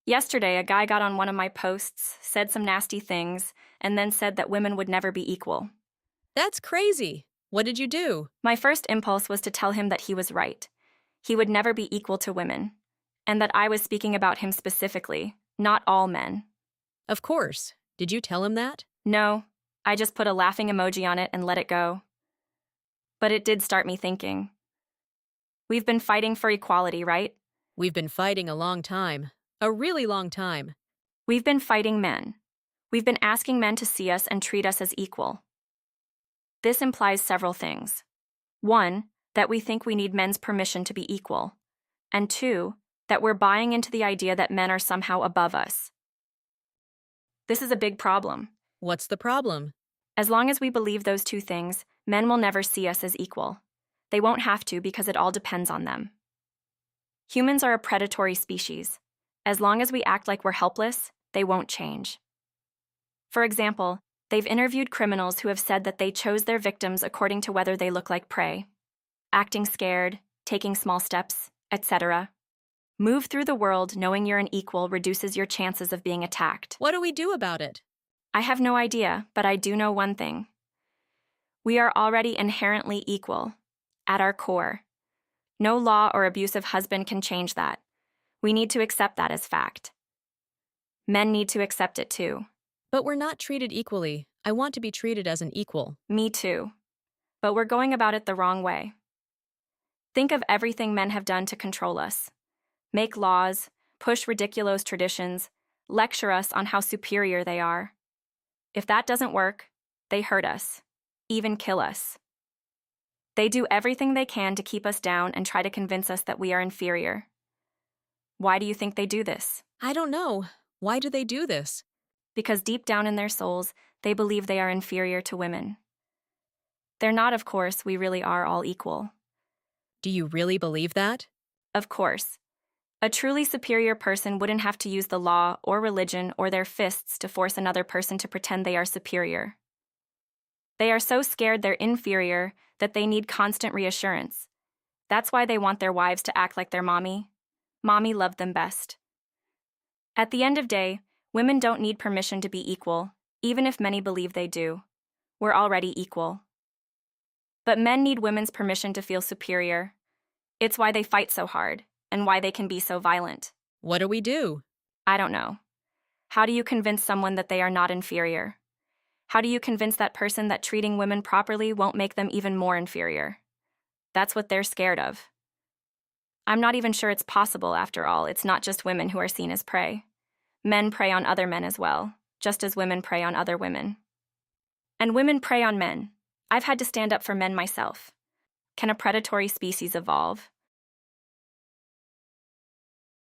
Yesterday, a guy got on one of my posts, said some nasty things, and then said that women would never be equal. That's crazy. What did you do? My first impulse was to tell him that he was right. He would never be equal to women, and that I was speaking about him specifically, not all men. Of course. Did you tell him that? No, I just put a laughing emoji on it and let it go. But it did start me thinking. We've been fighting for equality, right? We've been fighting a long time. A really long time. We've been fighting men. We've been asking men to see us and treat us as equal. This implies several things. 1, that we think we need men's permission to be equal. And 2, that we're buying into the idea that men are somehow above us. This is a big problem. What's the problem? As long as we believe those two things, men will never see us as equal. They won't have to because it all depends on them. Humans are a predatory species. As long as we act like we're helpless, they won't change. For example, they've interviewed criminals who have said that they chose their victims according to whether they look like prey. Acting scared, taking small steps, etc. Move through the world knowing you're an equal reduces your chances of being attacked. What do we do about it? I have no idea, but I do know one thing. We are already inherently equal, at our core. No law or abusive husband can change that. We need to accept that as fact. Men need to accept it too. But we're not treated equally. I want to be treated as an equal. Me too. But we're going about it the wrong way. Think of everything men have done to control us. Make laws, push ridiculous traditions, lecture us on how superior they are. If that doesn't work, they hurt us, even kill us. They do everything they can to keep us down and try to convince us that we are inferior. Why do you think they do this? I don't know. Why do they do this? Because deep down in their souls, they believe they are inferior to women. They're not, of course. We really are all equal. Do you really believe that? Of course. A truly superior person wouldn't have to use the law or religion or their fists to force another person to pretend they are superior. They are so scared they're inferior that they need constant reassurance. That's why they want their wives to act like their mommy. Mommy loved them best. At the end of the day, women don't need permission to be equal, even if many believe they do. We're already equal. But men need women's permission to feel superior. It's why they fight so hard, and why they can be so violent. What do we do? I don't know. How do you convince someone that they are not inferior? How do you convince that person that treating women properly won't make them even more inferior? That's what they're scared of. I'm not even sure it's possible, after all. It's not just women who are seen as prey. Men prey on other men as well, just as women prey on other women. And women prey on men. I've had to stand up for men myself. Can a predatory species evolve?